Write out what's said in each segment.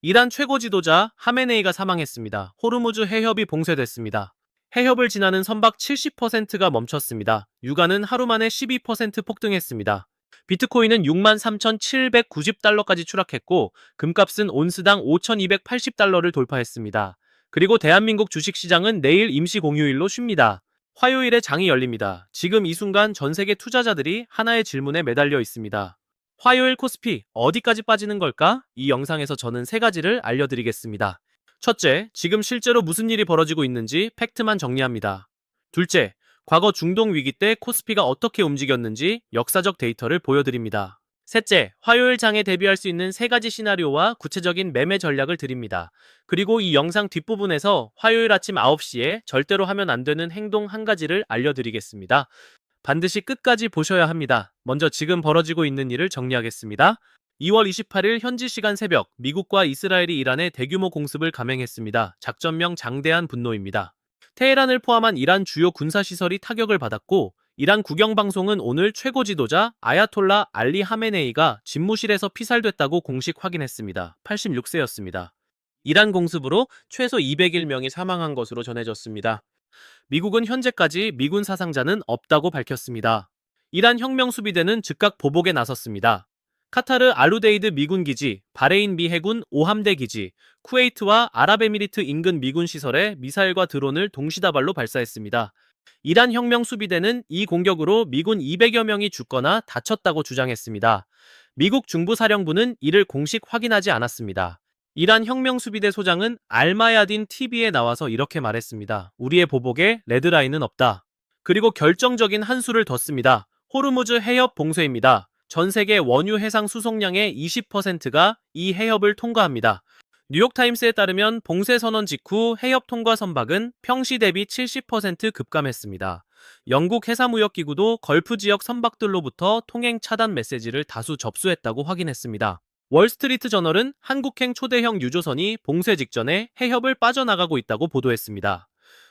이란 최고 지도자 하메네이가 사망했습니다. 호르무즈 해협이 봉쇄됐습니다. 해협을 지나는 선박 70%가 멈췄습니다. 유가는 하루 만에 12% 폭등했습니다. 비트코인은 63,790달러까지 추락했고 금값은 온스당 5,280달러를 돌파했습니다. 그리고 대한민국 주식시장은 내일 임시 공휴일로 쉽니다. 화요일에 장이 열립니다. 지금 이 순간 전 세계 투자자들이 하나의 질문에 매달려 있습니다. 화요일 코스피 어디까지 빠지는 걸까? 이 영상에서 저는 세 가지를 알려드리겠습니다. 첫째, 지금 실제로 무슨 일이 벌어지고 있는지 팩트만 정리합니다. 둘째, 과거 중동 위기 때 코스피가 어떻게 움직였는지 역사적 데이터를 보여드립니다. 셋째, 화요일 장에 대비할 수 있는 세 가지 시나리오와 구체적인 매매 전략을 드립니다. 그리고 이 영상 뒷부분에서 화요일 아침 9시에 절대로 하면 안 되는 행동 한 가지를 알려드리겠습니다. 반드시 끝까지 보셔야 합니다. 먼저 지금 벌어지고 있는 일을 정리하겠습니다. 2월 28일 현지 시간 새벽, 미국과 이스라엘이 이란에 대규모 공습을 감행했습니다. 작전명 장대한 분노입니다. 테헤란을 포함한 이란 주요 군사시설이 타격을 받았고, 이란 국영방송은 오늘 최고 지도자 아야톨라 알리 하메네이가 집무실에서 피살됐다고 공식 확인했습니다. 86세였습니다. 이란 공습으로 최소 201명이 사망한 것으로 전해졌습니다. 미국은 현재까지 미군 사상자는 없다고 밝혔습니다. 이란 혁명수비대는 즉각 보복에 나섰습니다. 카타르 알루데이드 미군 기지, 바레인 미 해군 오함대 기지, 쿠웨이트와 아랍에미리트 인근 미군 시설에 미사일과 드론을 동시다발로 발사했습니다. 이란 혁명수비대는 이 공격으로 미군 200여 명이 죽거나 다쳤다고 주장했습니다. 미국 중부사령부는 이를 공식 확인하지 않았습니다. 이란 혁명수비대 소장은 알마야딘 TV에 나와서 이렇게 말했습니다. 우리의 보복에 레드라인은 없다. 그리고 결정적인 한 수를 뒀습니다. 호르무즈 해협 봉쇄입니다. 전 세계 원유 해상 수송량의 20%가 이 해협을 통과합니다. 뉴욕타임스에 따르면 봉쇄 선언 직후 해협 통과 선박은 평시 대비 70% 급감했습니다. 영국 해사무역기구도 걸프 지역 선박들로부터 통행 차단 메시지를 다수 접수했다고 확인했습니다. 월스트리트 저널은 한국행 초대형 유조선이 봉쇄 직전에 해협을 빠져나가고 있다고 보도했습니다.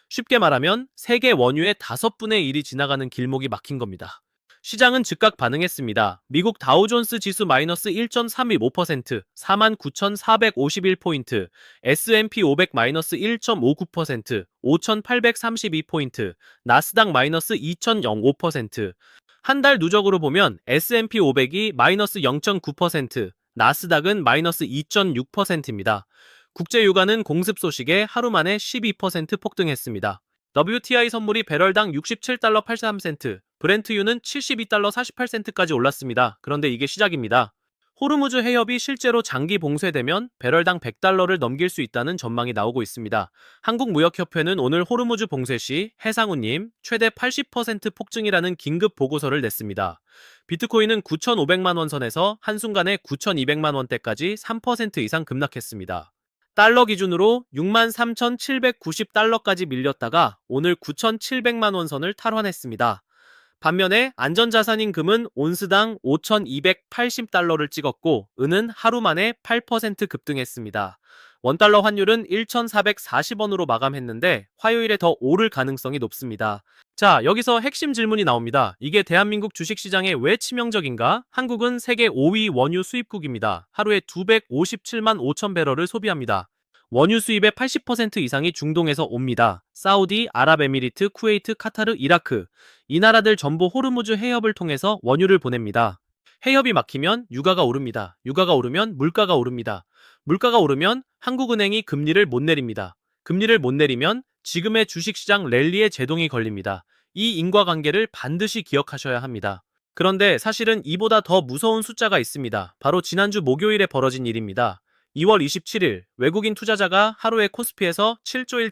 쉽게 말하면 세계 원유의 5분의 1이 지나가는 길목이 막힌 겁니다. 시장은 즉각 반응했습니다. 미국 다우존스 지수 마이너스 1.325%, 49,451포인트, S&P 500 마이너스 1.59%, 5,832포인트, 나스닥 마이너스 2.05%. 한 달 누적으로 보면 S&P 500이 마이너스 0.9%, 나스닥은 마이너스 2.6%입니다. 국제유가는 공습 소식에 하루 만에 12% 폭등했습니다. WTI 선물이 배럴당 67달러 83센트, 브렌트유는 72달러 48센트까지 올랐습니다. 그런데 이게 시작입니다. 호르무즈 해협이 실제로 장기 봉쇄되면 배럴당 100달러를 넘길 수 있다는 전망이 나오고 있습니다. 한국무역협회는 오늘 호르무즈 봉쇄 시 해상우님 최대 80% 폭증이라는 긴급 보고서를 냈습니다. 비트코인은 9,500만 원 선에서 한순간에 9,200만 원대까지 3% 이상 급락했습니다. 달러 기준으로 63,790달러까지 밀렸다가 오늘 9,700만 원 선을 탈환했습니다. 반면에 안전자산인 금은 온스당 5,280달러를 찍었고 은은 하루 만에 8% 급등했습니다. 원달러 환율은 1,440원으로 마감했는데 화요일에 더 오를 가능성이 높습니다. 자, 여기서 핵심 질문이 나옵니다. 이게 대한민국 주식시장에 왜 치명적인가? 한국은 세계 5위 원유 수입국입니다. 하루에 257만 5천 배럴을 소비합니다. 원유 수입의 80% 이상이 중동에서 옵니다. 사우디, 아랍에미리트, 쿠웨이트, 카타르, 이라크. 이 나라들 전부 호르무즈 해협을 통해서 원유를 보냅니다. 해협이 막히면 유가가 오릅니다. 유가가 오르면 물가가 오릅니다. 물가가 오르면 한국은행이 금리를 못 내립니다. 금리를 못 내리면 지금의 주식시장 랠리에 제동이 걸립니다. 이 인과관계를 반드시 기억하셔야 합니다. 그런데 사실은 이보다 더 무서운 숫자가 있습니다. 바로 지난주 목요일에 벌어진 일입니다. 2월 27일 외국인 투자자가 하루에 코스피에서 7조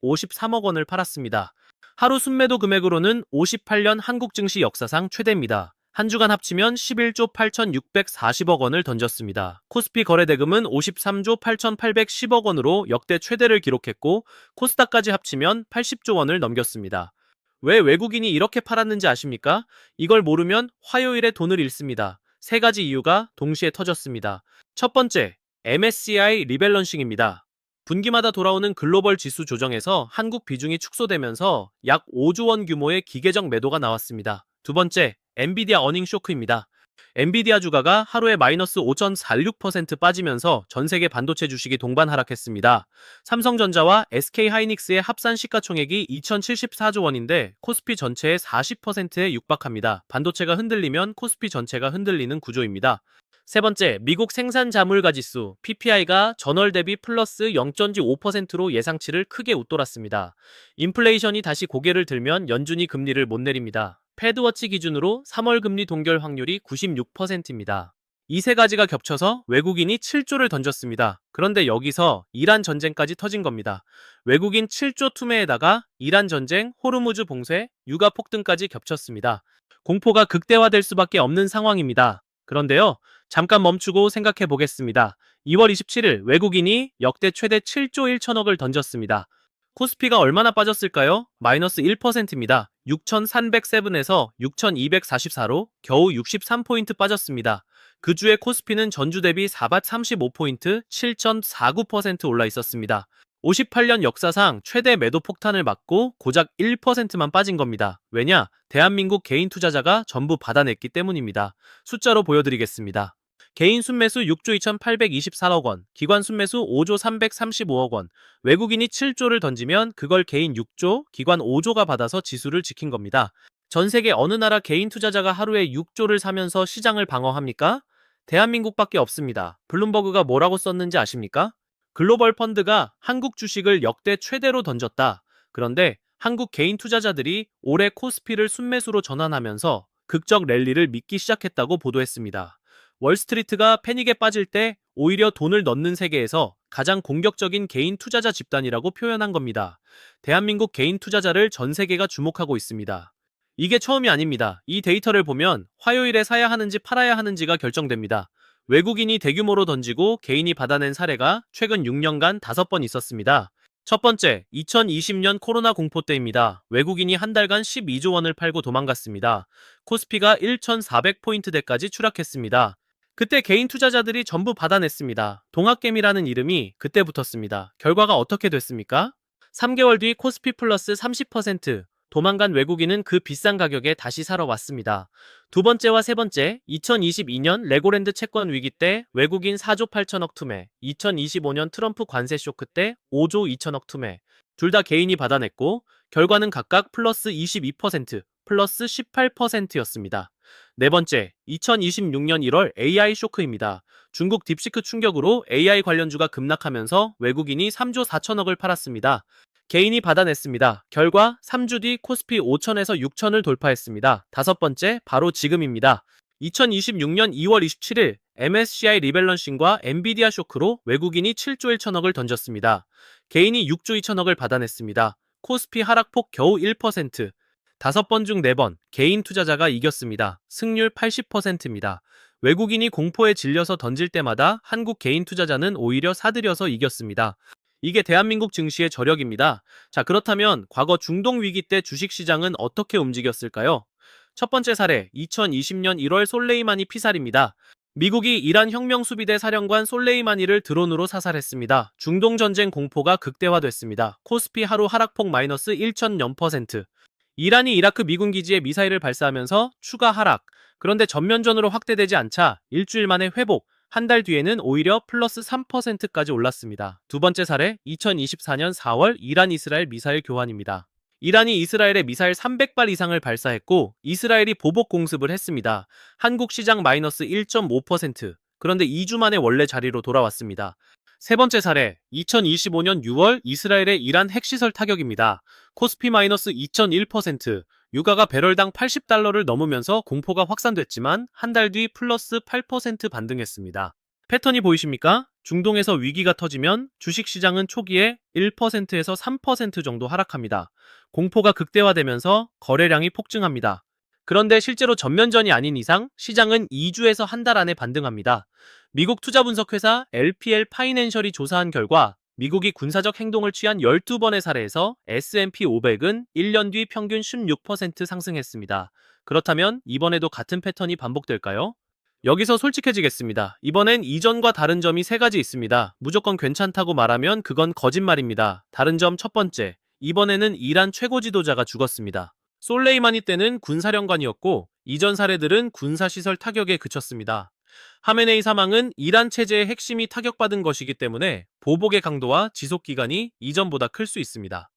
1,153억 원을 팔았습니다. 하루 순매도 금액으로는 58년 한국 증시 역사상 최대입니다. 한 주간 합치면 11조 8,640억 원을 던졌습니다. 코스피 거래대금은 53조 8,810억 원으로 역대 최대를 기록했고 코스닥까지 합치면 80조 원을 넘겼습니다. 왜 외국인이 이렇게 팔았는지 아십니까? 이걸 모르면 화요일에 돈을 잃습니다. 세 가지 이유가 동시에 터졌습니다. 첫 번째, MSCI 리밸런싱입니다. 분기마다 돌아오는 글로벌 지수 조정에서 한국 비중이 축소되면서 약 5조 원 규모의 기계적 매도가 나왔습니다. 두 번째, 엔비디아 어닝 쇼크입니다. 엔비디아 주가가 하루에 마이너스 5.46% 빠지면서 전 세계 반도체 주식이 동반 하락했습니다. 삼성전자와 SK하이닉스의 합산 시가총액이 2,074조 원인데 코스피 전체의 40%에 육박합니다. 반도체가 흔들리면 코스피 전체가 흔들리는 구조입니다. 세 번째, 미국 생산 자물가 지수 PPI가 전월 대비 플러스 0.5%로 예상치를 크게 웃돌았습니다. 인플레이션이 다시 고개를 들면 연준이 금리를 못 내립니다. 패드워치 기준으로 3월 금리 동결 확률이 96%입니다. 이 세 가지가 겹쳐서 외국인이 7조를 던졌습니다. 그런데 여기서 이란 전쟁까지 터진 겁니다. 외국인 7조 투매에다가 이란 전쟁, 호르무즈 봉쇄, 유가 폭등까지 겹쳤습니다. 공포가 극대화될 수밖에 없는 상황입니다. 그런데요, 잠깐 멈추고 생각해 보겠습니다. 2월 27일 외국인이 역대 최대 7조 1천억을 던졌습니다. 코스피가 얼마나 빠졌을까요? 마이너스 1%입니다. 6,307에서 6,244로 겨우 63포인트 빠졌습니다. 그 주에 코스피는 전주 대비 435포인트, 7.49% 올라 있었습니다. 58년 역사상 최대 매도 폭탄을 맞고 고작 1%만 빠진 겁니다. 왜냐? 대한민국 개인 투자자가 전부 받아냈기 때문입니다. 숫자로 보여드리겠습니다. 개인 순매수 6조 2,824억 원, 기관 순매수 5조 335억 원, 외국인이 7조를 던지면 그걸 개인 6조, 기관 5조가 받아서 지수를 지킨 겁니다. 전 세계 어느 나라 개인 투자자가 하루에 6조를 사면서 시장을 방어합니까? 대한민국밖에 없습니다. 블룸버그가 뭐라고 썼는지 아십니까? 글로벌 펀드가 한국 주식을 역대 최대로 던졌다. 그런데 한국 개인 투자자들이 올해 코스피를 순매수로 전환하면서 극적 랠리를 믿기 시작했다고 보도했습니다. 월스트리트가 패닉에 빠질 때 오히려 돈을 넣는 세계에서 가장 공격적인 개인 투자자 집단이라고 표현한 겁니다. 대한민국 개인 투자자를 전 세계가 주목하고 있습니다. 이게 처음이 아닙니다. 이 데이터를 보면 화요일에 사야 하는지 팔아야 하는지가 결정됩니다. 외국인이 대규모로 던지고 개인이 받아낸 사례가 최근 6년간 5번 있었습니다. 첫 번째, 2020년 코로나 공포 때입니다. 외국인이 한 달간 12조 원을 팔고 도망갔습니다. 코스피가 1,400포인트대까지 추락했습니다. 그때 개인 투자자들이 전부 받아냈습니다. 동학개미라는 이름이 그때 붙었습니다. 결과가 어떻게 됐습니까? 3개월 뒤 코스피 플러스 30%, 도망간 외국인은 그 비싼 가격에 다시 사러 왔습니다. 두 번째와 세 번째, 2022년 레고랜드 채권 위기 때 외국인 4조 8천억 투매, 2025년 트럼프 관세 쇼크 때 5조 2천억 투매, 둘 다 개인이 받아냈고 결과는 각각 플러스 22%, 플러스 18%였습니다. 네 번째, 2026년 1월 AI 쇼크입니다. 중국 딥시크 충격으로 AI 관련주가 급락하면서 외국인이 3조 4천억을 팔았습니다. 개인이 받아냈습니다. 결과 3주 뒤 코스피 5천에서 6천을 돌파했습니다. 다섯 번째, 바로 지금입니다. 2026년 2월 27일 MSCI 리밸런싱과 엔비디아 쇼크로 외국인이 7조 1천억을 던졌습니다. 개인이 6조 2천억을 받아냈습니다. 코스피 하락폭 겨우 1%. 5번 중 4번 개인 투자자가 이겼습니다. 승률 80%입니다. 외국인이 공포에 질려서 던질 때마다 한국 개인 투자자는 오히려 사들여서 이겼습니다. 이게 대한민국 증시의 저력입니다. 자, 그렇다면 과거 중동 위기 때 주식시장은 어떻게 움직였을까요? 첫 번째 사례, 2020년 1월 솔레이마니 피살입니다. 미국이 이란 혁명수비대 사령관 솔레이마니를 드론으로 사살했습니다. 중동 전쟁 공포가 극대화됐습니다. 코스피 하루 하락폭 마이너스 1.0%. 이란이 이라크 미군 기지에 미사일을 발사하면서 추가 하락. 그런데 전면전으로 확대되지 않자 일주일 만에 회복. 한 달 뒤에는 오히려 플러스 3%까지 올랐습니다. 두 번째 사례, 2024년 4월 이란 이스라엘 미사일 교환입니다. 이란이 이스라엘에 미사일 300발 이상을 발사했고 이스라엘이 보복 공습을 했습니다. 한국 시장 마이너스 1.5%. 그런데 2주 만에 원래 자리로 돌아왔습니다. 세 번째 사례, 2025년 6월 이스라엘의 이란 핵시설 타격입니다. 코스피 마이너스 2.1%, 유가가 배럴당 80달러를 넘으면서 공포가 확산됐지만 한 달 뒤 플러스 8% 반등했습니다. 패턴이 보이십니까? 중동에서 위기가 터지면 주식시장은 초기에 1%에서 3% 정도 하락합니다. 공포가 극대화되면서 거래량이 폭증합니다. 그런데 실제로 전면전이 아닌 이상 시장은 2주에서 한 달 안에 반등합니다. 미국 투자분석회사 LPL 파이낸셜이 조사한 결과 미국이 군사적 행동을 취한 12번의 사례에서 S&P 500은 1년 뒤 평균 16% 상승했습니다. 그렇다면 이번에도 같은 패턴이 반복될까요? 여기서 솔직해지겠습니다. 이번엔 이전과 다른 점이 세 가지 있습니다. 무조건 괜찮다고 말하면 그건 거짓말입니다. 다른 점 첫 번째, 이번에는 이란 최고 지도자가 죽었습니다. 솔레이마니 때는 군사령관이었고 이전 사례들은 군사시설 타격에 그쳤습니다. 하메네이 사망은 이란 체제의 핵심이 타격받은 것이기 때문에 보복의 강도와 지속 기간이 이전보다 클 수 있습니다.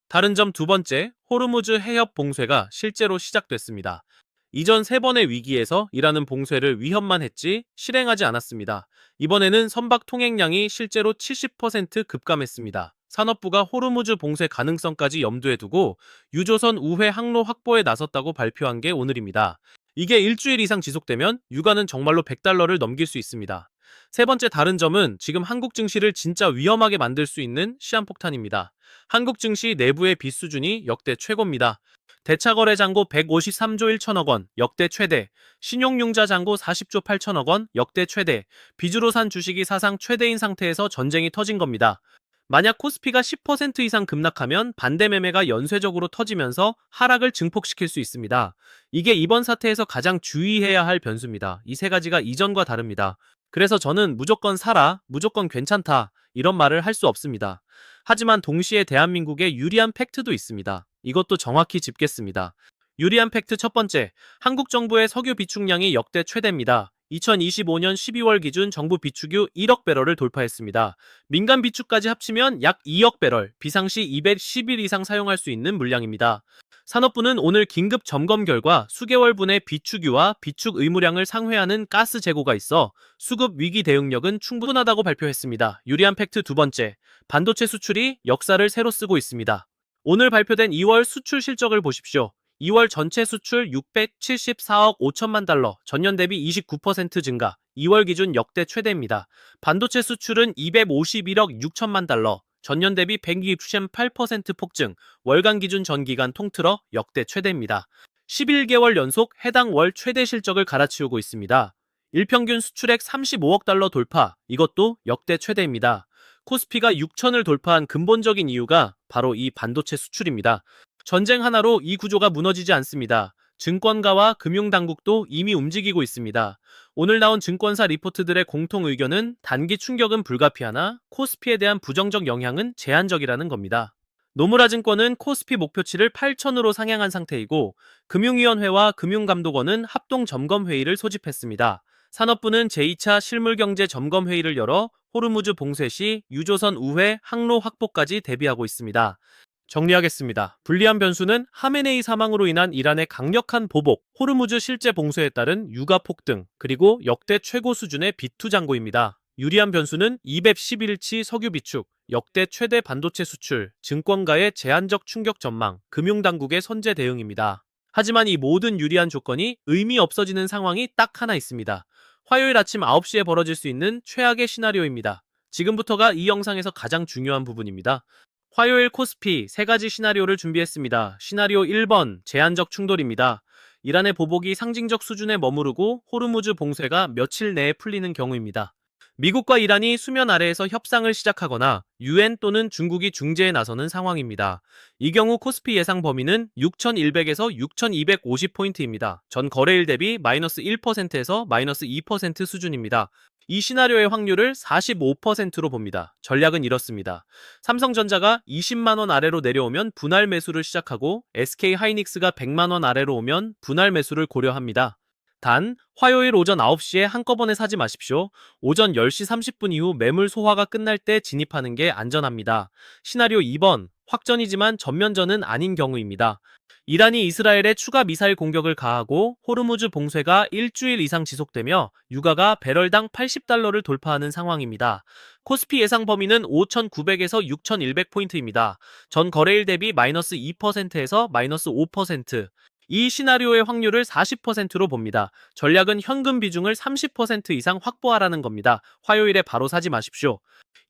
다른 점 두 번째, 호르무즈 해협 봉쇄가 실제로 시작됐습니다. 이전 세 번의 위기에서 이란은 봉쇄를 위협만 했지 실행하지 않았습니다. 이번에는 선박 통행량이 실제로 70% 급감했습니다. 산업부가 호르무즈 봉쇄 가능성까지 염두에 두고 유조선 우회 항로 확보에 나섰다고 발표한 게 오늘입니다. 이게 일주일 이상 지속되면 유가는 정말로 100달러를 넘길 수 있습니다. 세 번째 다른 점은 지금 한국 증시를 진짜 위험하게 만들 수 있는 시한폭탄입니다. 한국 증시 내부의 빚 수준이 역대 최고입니다. 대차거래 잔고 153조 1천억 원, 역대 최대. 신용융자 잔고 40조 8천억 원, 역대 최대. 빚으로 산 주식이 사상 최대인 상태에서 전쟁이 터진 겁니다. 만약 코스피가 10% 이상 급락하면 반대 매매가 연쇄적으로 터지면서 하락을 증폭시킬 수 있습니다. 이게 이번 사태에서 가장 주의해야 할 변수입니다. 이 세 가지가 이전과 다릅니다. 그래서 저는 무조건 사라, 무조건 괜찮다, 이런 말을 할 수 없습니다. 하지만 동시에 대한민국에 유리한 팩트도 있습니다. 이것도 정확히 짚겠습니다. 유리한 팩트 첫 번째, 한국 정부의 석유 비축량이 역대 최대입니다. 2025년 12월 기준 정부 비축유 1억 배럴을 돌파했습니다. 민간 비축까지 합치면 약 2억 배럴, 비상시 210일 이상 사용할 수 있는 물량입니다. 산업부는 오늘 긴급 점검 결과 수개월분의 비축유와 비축 의무량을 상회하는 가스 재고가 있어 수급 위기 대응력은 충분하다고 발표했습니다. 유리한 팩트 두 번째, 반도체 수출이 역사를 새로 쓰고 있습니다. 오늘 발표된 2월 수출 실적을 보십시오. 2월 전체 수출 674억 5천만 달러, 전년 대비 29% 증가, 2월 기준 역대 최대입니다. 반도체 수출은 251억 6천만 달러, 전년 대비 168% 폭증, 월간 기준 전기간 통틀어 역대 최대입니다. 11개월 연속 해당 월 최대 실적을 갈아치우고 있습니다. 일평균 수출액 35억 달러 돌파, 이것도 역대 최대입니다. 코스피가 6천을 돌파한 근본적인 이유가 바로 이 반도체 수출입니다. 전쟁 하나로 이 구조가 무너지지 않습니다. 증권가와 금융당국도 이미 움직이고 있습니다. 오늘 나온 증권사 리포트들의 공통 의견은 단기 충격은 불가피하나 코스피에 대한 부정적 영향은 제한적이라는 겁니다. 노무라 증권은 코스피 목표치를 8천으로 상향한 상태이고 금융위원회와 금융감독원은 합동점검회의를 소집했습니다. 산업부는 제2차 실물경제 점검회의를 열어 호르무즈 봉쇄 시 유조선 우회 항로 확보까지 대비하고 있습니다. 정리하겠습니다. 불리한 변수는 하메네이 사망으로 인한 이란의 강력한 보복, 호르무즈 실제 봉쇄에 따른 유가 폭등, 그리고 역대 최고 수준의 비투 잔고입니다. 유리한 변수는 211치 석유 비축, 역대 최대 반도체 수출, 증권가의 제한적 충격 전망, 금융당국의 선제 대응입니다. 하지만 이 모든 유리한 조건이 의미 없어지는 상황이 딱 하나 있습니다. 화요일 아침 9시에 벌어질 수 있는 최악의 시나리오입니다. 지금부터가 이 영상에서 가장 중요한 부분입니다. 화요일 코스피 세 가지 시나리오를 준비했습니다. 시나리오 1번, 제한적 충돌입니다. 이란의 보복이 상징적 수준에 머무르고 호르무즈 봉쇄가 며칠 내에 풀리는 경우입니다. 미국과 이란이 수면 아래에서 협상을 시작하거나 유엔 또는 중국이 중재에 나서는 상황입니다. 이 경우 코스피 예상 범위는 6,100에서 6,250포인트입니다. 전 거래일 대비 마이너스 1%에서 마이너스 2% 수준입니다. 이 시나리오의 확률을 45%로 봅니다. 전략은 이렇습니다. 삼성전자가 20만원 아래로 내려오면 분할 매수를 시작하고 SK하이닉스가 100만원 아래로 오면 분할 매수를 고려합니다. 단, 화요일 오전 9시에 한꺼번에 사지 마십시오. 오전 10시 30분 이후 매물 소화가 끝날 때 진입하는 게 안전합니다. 시나리오 2번, 확전이지만 전면전은 아닌 경우입니다. 이란이 이스라엘에 추가 미사일 공격을 가하고 호르무즈 봉쇄가 일주일 이상 지속되며 유가가 배럴당 80달러를 돌파하는 상황입니다. 코스피 예상 범위는 5,900에서 6,100포인트입니다. 전 거래일 대비 마이너스 2%에서 마이너스 5%. 이 시나리오의 확률을 40%로 봅니다. 전략은 현금 비중을 30% 이상 확보하라는 겁니다. 화요일에 바로 사지 마십시오.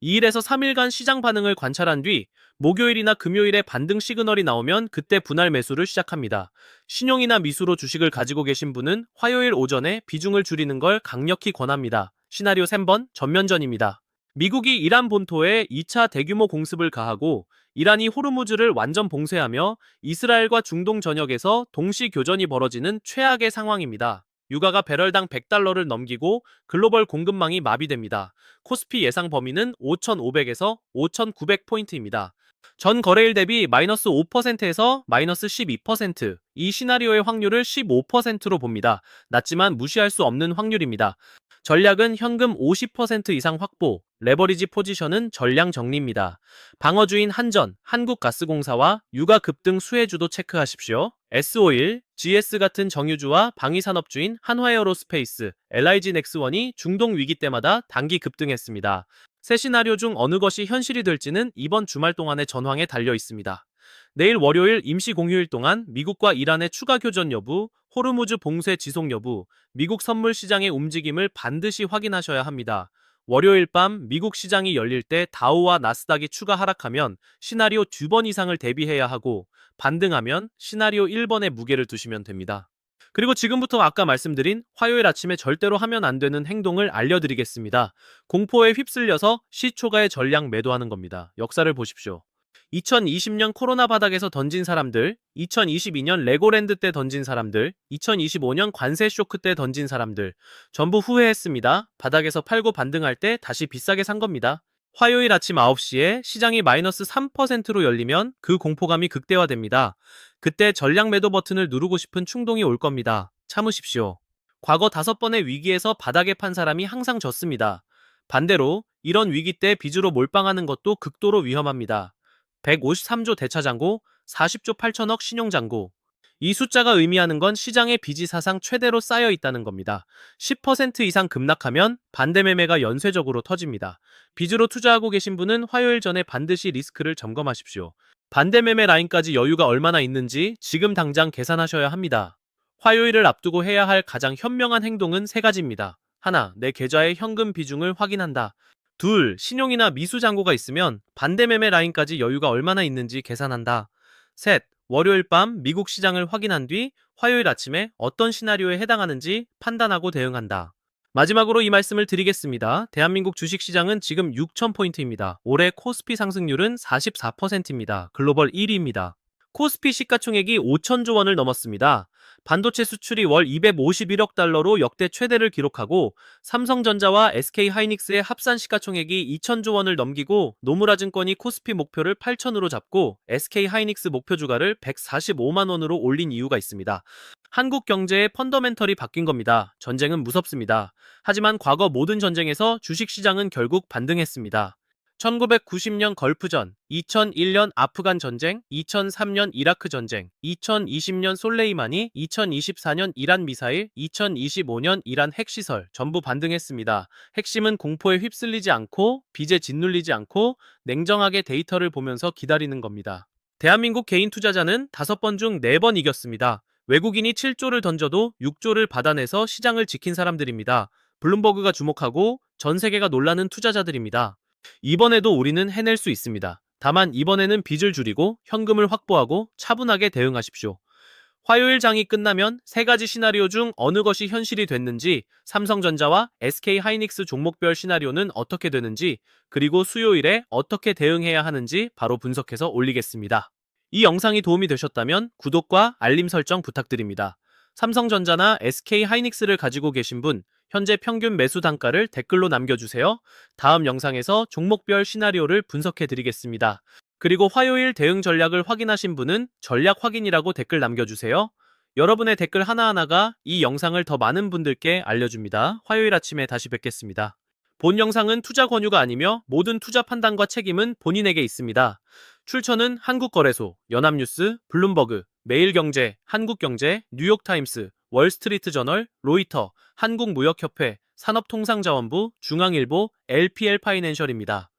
2일에서 3일간 시장 반응을 관찰한 뒤 목요일이나 금요일에 반등 시그널이 나오면 그때 분할 매수를 시작합니다. 신용이나 미수로 주식을 가지고 계신 분은 화요일 오전에 비중을 줄이는 걸 강력히 권합니다. 시나리오 3번, 전면전입니다. 미국이 이란 본토에 2차 대규모 공습을 가하고 이란이 호르무즈를 완전 봉쇄하며 이스라엘과 중동 전역에서 동시 교전이 벌어지는 최악의 상황입니다. 유가가 배럴당 100달러를 넘기고 글로벌 공급망이 마비됩니다. 코스피 예상 범위는 5,500에서 5,900포인트입니다. 전 거래일 대비 마이너스 5%에서 마이너스 12%, 이 시나리오의 확률을 15%로 봅니다. 낮지만 무시할 수 없는 확률입니다. 전략은 현금 50% 이상 확보, 레버리지 포지션은 전량 정리입니다. 방어주인 한전, 한국가스공사와 유가 급등 수혜주도 체크하십시오. S-오일, GS 같은 정유주와 방위산업주인 한화에어로스페이스, LIG 넥스원이 중동 위기 때마다 단기 급등했습니다. 세 시나리오 중 어느 것이 현실이 될지는 이번 주말 동안의 전황에 달려 있습니다. 내일 월요일 임시 공휴일 동안 미국과 이란의 추가 교전 여부, 호르무즈 봉쇄 지속 여부, 미국 선물 시장의 움직임을 반드시 확인하셔야 합니다. 월요일 밤 미국 시장이 열릴 때 다우와 나스닥이 추가 하락하면 시나리오 2번 이상을 대비해야 하고, 반등하면 시나리오 1번에 무게를 두시면 됩니다. 그리고 지금부터 아까 말씀드린 화요일 아침에 절대로 하면 안 되는 행동을 알려드리겠습니다. 공포에 휩쓸려서 시초가에 전량 매도하는 겁니다. 역사를 보십시오. 2020년 코로나 바닥에서 던진 사람들, 2022년 레고랜드 때 던진 사람들, 2025년 관세 쇼크 때 던진 사람들, 전부 후회했습니다. 바닥에서 팔고 반등할 때 다시 비싸게 산 겁니다. 화요일 아침 9시에 시장이 마이너스 3%로 열리면 그 공포감이 극대화됩니다. 그때 전량 매도 버튼을 누르고 싶은 충동이 올 겁니다. 참으십시오. 과거 5번의 위기에서 바닥에 판 사람이 항상 졌습니다. 반대로 이런 위기 때 빚으로 몰빵하는 것도 극도로 위험합니다. 153조 대차잔고, 40조 8천억 신용잔고. 이 숫자가 의미하는 건 시장의 빚이 사상 최대로 쌓여 있다는 겁니다. 10% 이상 급락하면 반대 매매가 연쇄적으로 터집니다. 빚으로 투자하고 계신 분은 화요일 전에 반드시 리스크를 점검하십시오. 반대 매매 라인까지 여유가 얼마나 있는지 지금 당장 계산하셔야 합니다. 화요일을 앞두고 해야 할 가장 현명한 행동은 3가지입니다. 하나, 내 계좌의 현금 비중을 확인한다. 둘, 신용이나 미수 잔고가 있으면 반대 매매 라인까지 여유가 얼마나 있는지 계산한다. 셋, 월요일 밤 미국 시장을 확인한 뒤 화요일 아침에 어떤 시나리오에 해당하는지 판단하고 대응한다. 마지막으로 이 말씀을 드리겠습니다. 대한민국 주식시장은 지금 6,000포인트입니다. 올해 코스피 상승률은 44%입니다. 글로벌 1위입니다. 코스피 시가총액이 5천조 원을 넘었습니다. 반도체 수출이 월 251억 달러로 역대 최대를 기록하고, 삼성전자와 SK하이닉스의 합산 시가총액이 2천조 원을 넘기고, 노무라증권이 코스피 목표를 8천으로 잡고 SK하이닉스 목표 주가를 145만 원으로 올린 이유가 있습니다. 한국 경제의 펀더멘털이 바뀐 겁니다. 전쟁은 무섭습니다. 하지만 과거 모든 전쟁에서 주식시장은 결국 반등했습니다. 1990년 걸프전, 2001년 아프간 전쟁, 2003년 이라크 전쟁, 2020년 솔레이마니, 2024년 이란 미사일, 2025년 이란 핵시설 전부 반등했습니다. 핵심은 공포에 휩쓸리지 않고 빚에 짓눌리지 않고 냉정하게 데이터를 보면서 기다리는 겁니다. 대한민국 개인 투자자는 5번 중 4번 이겼습니다. 외국인이 7조를 던져도 6조를 받아내서 시장을 지킨 사람들입니다. 블룸버그가 주목하고 전 세계가 놀라는 투자자들입니다. 이번에도 우리는 해낼 수 있습니다. 다만 이번에는 빚을 줄이고 현금을 확보하고 차분하게 대응하십시오. 화요일 장이 끝나면 3가지 시나리오 중 어느 것이 현실이 됐는지, 삼성전자와 SK하이닉스 종목별 시나리오는 어떻게 되는지, 그리고 수요일에 어떻게 대응해야 하는지 바로 분석해서 올리겠습니다. 이 영상이 도움이 되셨다면 구독과 알림 설정 부탁드립니다. 삼성전자나 SK하이닉스를 가지고 계신 분, 현재 평균 매수 단가를 댓글로 남겨주세요. 다음 영상에서 종목별 시나리오를 분석해 드리겠습니다. 그리고 화요일 대응 전략을 확인하신 분은 전략 확인이라고 댓글 남겨주세요. 여러분의 댓글 하나하나가 이 영상을 더 많은 분들께 알려줍니다. 화요일 아침에 다시 뵙겠습니다. 본 영상은 투자 권유가 아니며 모든 투자 판단과 책임은 본인에게 있습니다. 출처는 한국거래소, 연합뉴스, 블룸버그, 매일경제, 한국경제, 뉴욕타임스, 월스트리트저널, 로이터, 한국무역협회, 산업통상자원부, 중앙일보, LPL 파이낸셜입니다.